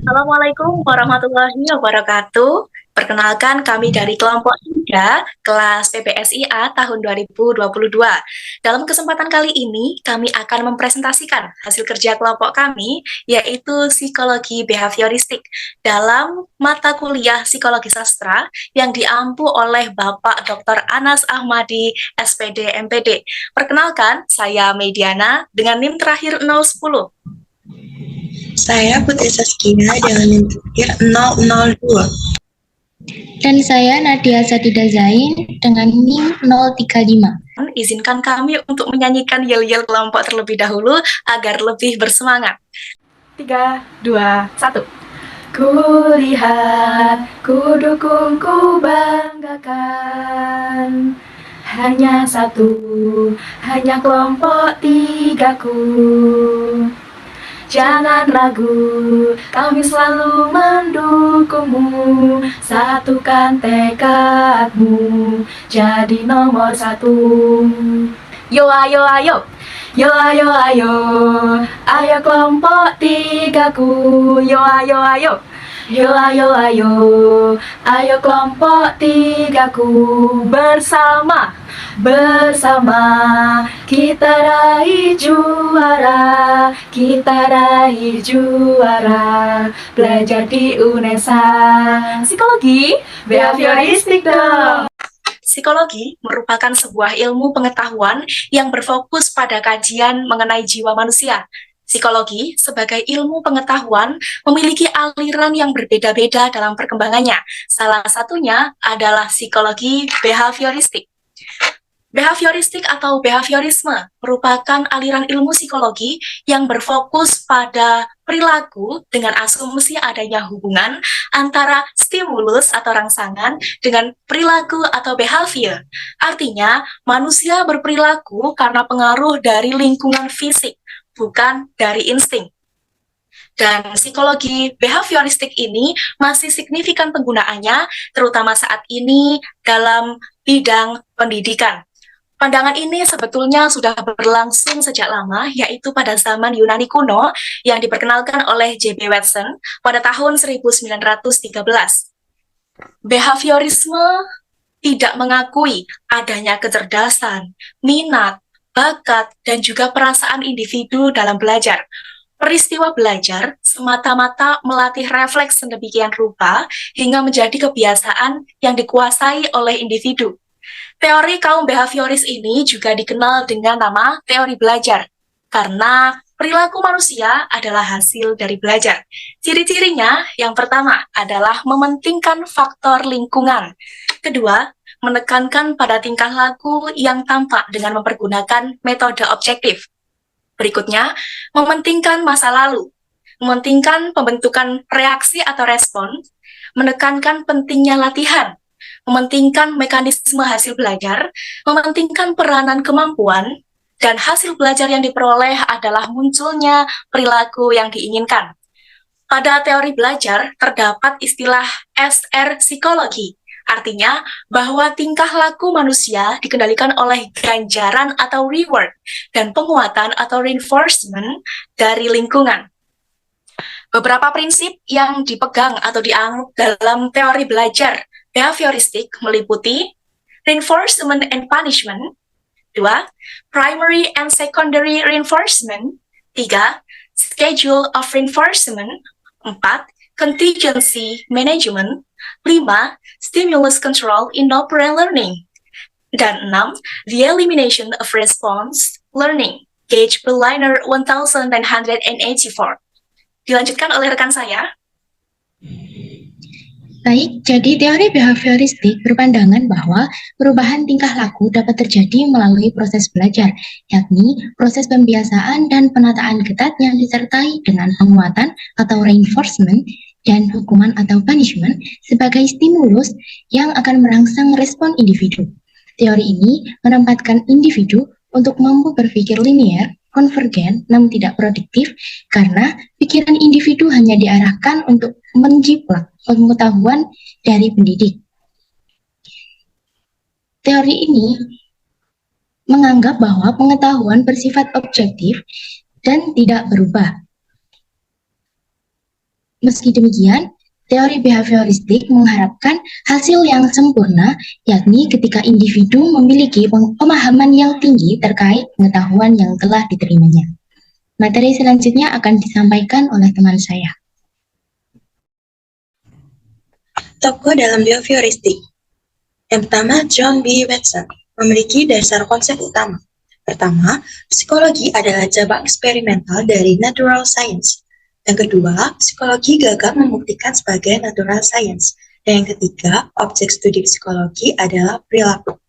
Assalamualaikum warahmatullahi wabarakatuh. Perkenalkan kami dari kelompok 3 kelas PPSIA tahun 2022. Dalam kesempatan kali ini, kami akan mempresentasikan hasil kerja kelompok kami, yaitu psikologi behavioristik dalam mata kuliah psikologi sastra yang diampu oleh Bapak Dr. Anas Ahmadi, SPD MPD. Perkenalkan, saya Mediana dengan NIM terakhir 010. Saya Putri Saskia dengan NIM terakhir 002. Dan saya Nadia Satida Zain dengan NIM 035. Izinkan kami untuk menyanyikan yel-yel kelompok terlebih dahulu agar lebih bersemangat. 3, 2, 1. Ku lihat, ku dukung, ku banggakan. Hanya satu, hanya kelompok 3-ku. Jangan ragu, kami selalu mendukungmu. Satukan tekadmu, jadi nomor 1. Yo ayo ayo, yo ayo ayo, ayo kelompok 3-ku. Yo ayo ayo, yo ayo ayo, ayo kelompok 3-ku. Bersama kita raih juara, kita raih juara. Belajar di UNESA. Psikologi behavioristik dong. Psikologi merupakan sebuah ilmu pengetahuan yang berfokus pada kajian mengenai jiwa manusia. Psikologi sebagai ilmu pengetahuan memiliki aliran yang berbeda-beda dalam perkembangannya. Salah satunya adalah psikologi behavioristik. Behavioristik atau behaviorisme merupakan aliran ilmu psikologi yang berfokus pada perilaku dengan asumsi adanya hubungan antara stimulus atau rangsangan dengan perilaku atau behavior. Artinya, manusia berperilaku karena pengaruh dari lingkungan fisik, bukan dari insting. Dan psikologi behavioristik ini masih signifikan penggunaannya, terutama saat ini dalam bidang pendidikan. Pandangan ini sebetulnya sudah berlangsung sejak lama, yaitu pada zaman Yunani kuno yang diperkenalkan oleh J.B. Watson pada tahun 1913. Behaviorisme tidak mengakui adanya kecerdasan, minat, bakat, dan juga perasaan individu dalam belajar. Peristiwa belajar semata-mata melatih refleks sedemikian rupa hingga menjadi kebiasaan yang dikuasai oleh individu. Teori kaum behavioris ini juga dikenal dengan nama teori belajar, karena perilaku manusia adalah hasil dari belajar. Ciri-cirinya yang pertama adalah mementingkan faktor lingkungan. Kedua, menekankan pada tingkah laku yang tampak dengan mempergunakan metode objektif. Berikutnya, mementingkan masa lalu, mementingkan pembentukan reaksi atau respon, menekankan pentingnya latihan, mementingkan mekanisme hasil belajar, mementingkan peranan kemampuan, dan hasil belajar yang diperoleh adalah munculnya perilaku yang diinginkan. Pada teori belajar terdapat istilah SR psikologi, artinya bahwa tingkah laku manusia dikendalikan oleh ganjaran atau reward dan penguatan atau reinforcement dari lingkungan. Beberapa prinsip yang dipegang atau dianut dalam teori belajar behavioristik meliputi reinforcement and punishment, 2. Primary and secondary reinforcement, 3. Schedule of reinforcement, 4. Contingency management, 5. Stimulus control in operant learning, dan 6. The elimination of response learning, Gage Berliner 1984. Dilanjutkan oleh rekan saya. Baik, jadi teori behavioristik berpandangan bahwa perubahan tingkah laku dapat terjadi melalui proses belajar, yakni proses pembiasaan dan penataan ketat yang disertai dengan penguatan atau reinforcement dan hukuman atau punishment sebagai stimulus yang akan merangsang respon individu. Teori ini menempatkan individu untuk mampu berpikir linier, konvergen, namun tidak produktif, karena pikiran individu hanya diarahkan untuk menjiplak pengetahuan dari pendidik. Teori ini menganggap bahwa pengetahuan bersifat objektif dan tidak berubah. Meski demikian, teori behavioristik mengharapkan hasil yang sempurna, yakni ketika individu memiliki pemahaman yang tinggi terkait pengetahuan yang telah diterimanya. Materi selanjutnya akan disampaikan oleh teman saya. Tokoh dalam behavioristik. Yang pertama, John B. Watson, memiliki dasar konsep utama. Pertama, psikologi adalah cabang eksperimental dari natural science. Yang kedua, psikologi gagal membuktikan sebagai natural science. Dan yang ketiga, objek studi psikologi adalah perilaku.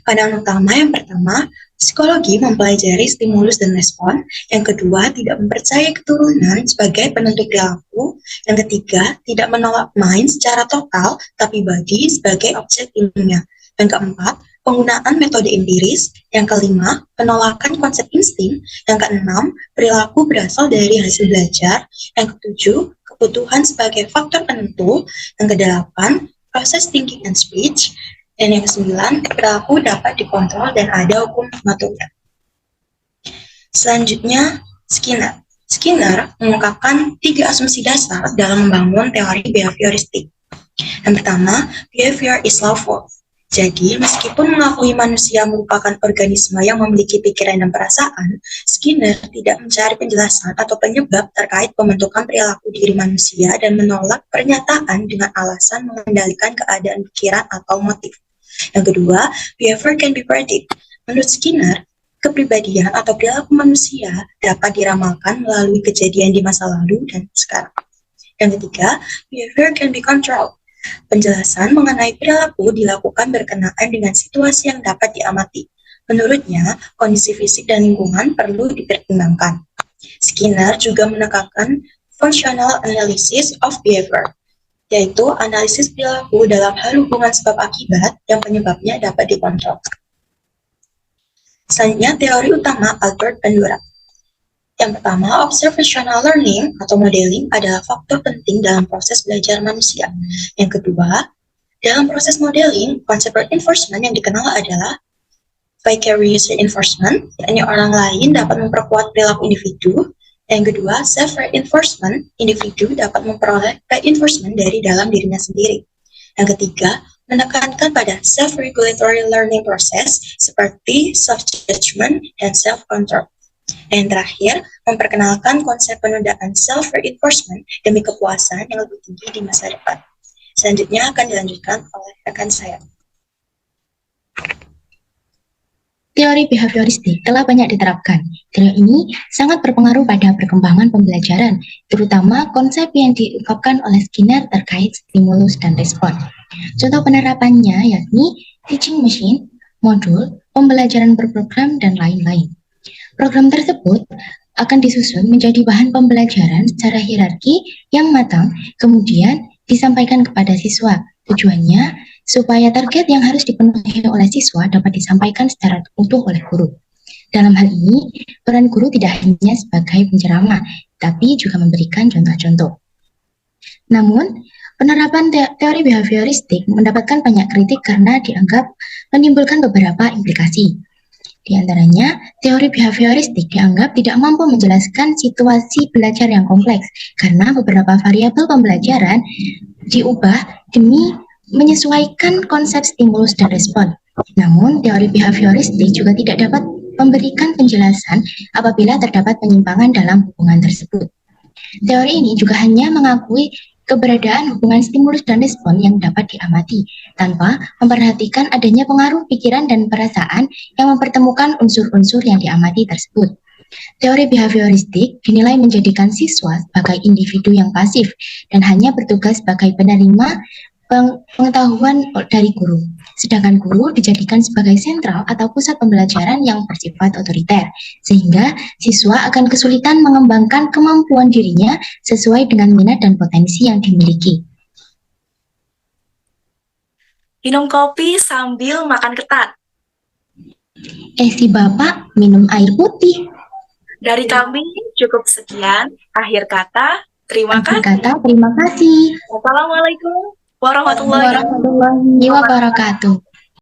Pandangan utama yang pertama, psikologi mempelajari stimulus dan respon. Yang kedua, tidak mempercayai keturunan sebagai penentu perilaku. Yang ketiga, tidak menolak mind secara total, tapi body sebagai objek ilmiah. Yang keempat, penggunaan metode empiris. Yang kelima, penolakan konsep insting. Yang keenam, perilaku berasal dari hasil belajar. Yang ketujuh, kebutuhan sebagai faktor penentu. Yang kedelapan, proses thinking and speech. Dan yang kesembilan, perilaku dapat dikontrol dan ada hukum naturnya. Selanjutnya, Skinner. Skinner mengungkapkan 3 asumsi dasar dalam membangun teori behavioristik. Yang pertama, behavior is lawful. Jadi, meskipun mengakui manusia merupakan organisme yang memiliki pikiran dan perasaan, Skinner tidak mencari penjelasan atau penyebab terkait pembentukan perilaku diri manusia dan menolak pernyataan dengan alasan mengendalikan keadaan pikiran atau motif. Yang kedua, behavior can be predicted. Menurut Skinner, kepribadian atau perilaku manusia dapat diramalkan melalui kejadian di masa lalu dan sekarang. Yang ketiga, behavior can be controlled. Penjelasan mengenai perilaku dilakukan berkenaan dengan situasi yang dapat diamati. Menurutnya, kondisi fisik dan lingkungan perlu dipertimbangkan. Skinner juga menekankan functional analysis of behavior, yaitu analisis perilaku dalam hal hubungan sebab akibat yang penyebabnya dapat dikontrol. Selanjutnya, teori utama Albert Bandura. Yang pertama, observational learning atau modeling adalah faktor penting dalam proses belajar manusia. Yang kedua, dalam proses modeling, konsep reinforcement yang dikenal adalah vicarious reinforcement, yakni orang lain dapat memperkuat perilaku individu. Yang kedua, self-reinforcement, individu dapat memperoleh reinforcement dari dalam dirinya sendiri. Yang ketiga, menekankan pada self-regulatory learning process seperti self-judgment dan self-control. Yang terakhir, memperkenalkan konsep penundaan self-reinforcement demi kepuasan yang lebih tinggi di masa depan. Selanjutnya akan dilanjutkan oleh rekan saya. Teori behavioristik telah banyak diterapkan. Teori ini sangat berpengaruh pada perkembangan pembelajaran, terutama konsep yang diungkapkan oleh Skinner terkait stimulus dan respon. Contoh penerapannya yakni teaching machine, modul, pembelajaran berprogram, dan lain-lain. Program tersebut akan disusun menjadi bahan pembelajaran secara hierarki yang matang, kemudian disampaikan kepada siswa. Tujuannya supaya target yang harus dipenuhi oleh siswa dapat disampaikan secara utuh oleh guru. Dalam hal ini, peran guru tidak hanya sebagai penceramah, tapi juga memberikan contoh-contoh. Namun, penerapan teori behavioristik mendapatkan banyak kritik karena dianggap menimbulkan beberapa implikasi. Di antaranya, teori behavioristik dianggap tidak mampu menjelaskan situasi belajar yang kompleks karena beberapa variabel pembelajaran diubah demi menyesuaikan konsep stimulus dan respon. Namun, teori behavioristik juga tidak dapat memberikan penjelasan apabila terdapat penyimpangan dalam hubungan tersebut. Teori ini juga hanya mengakui keberadaan hubungan stimulus dan respon yang dapat diamati, tanpa memperhatikan adanya pengaruh pikiran dan perasaan yang mempertemukan unsur-unsur yang diamati tersebut. Teori behavioristik dinilai menjadikan siswa sebagai individu yang pasif dan hanya bertugas sebagai penerima pengetahuan dari guru, sedangkan guru dijadikan sebagai sentral atau pusat pembelajaran yang bersifat otoriter, sehingga siswa akan kesulitan mengembangkan kemampuan dirinya sesuai dengan minat dan potensi yang dimiliki. Minum kopi sambil makan ketan. Si Bapak minum air putih. Dari kami cukup sekian. Akhir kata, terima kasih. Terima kasih. Assalamualaikum warahmatullahi Wabarakatuh.